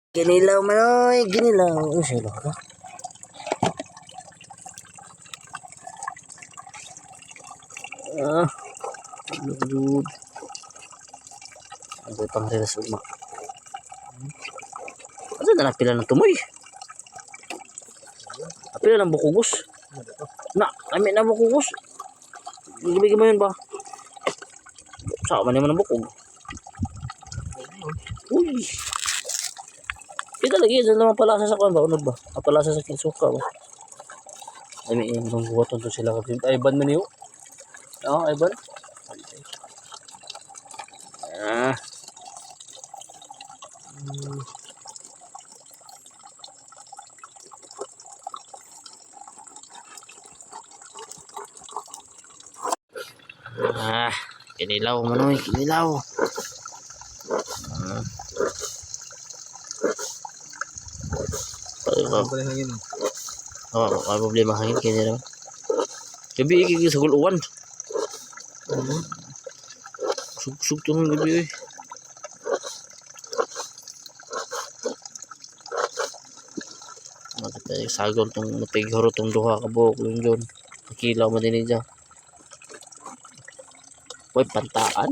Ginilaw manoy, ginilaw. Oh, silo ka. Good. Ang pang relas uma. Ano na pila ng tumoy? Pila ng bukugos. Na, amin na bukugos. Gibigay mo yun ba? Saan man naman ang bukog? Uy. Kita lagi dyan naman palasa sa kwan ba? Unod ba? Palasa sa kinsuka ba? Ay, may inong buwaton to sila. Ayban man yun. Oo, ayban. Kinilaw manoy, kinilaw. May problema hangin kaya naman. Gabi ikikis sa guluan. Sug to ng gabi. Matay sagol tong napighoro tong duha ka buok yung dyon. Kilaw man din dyan. Uy, pantaan.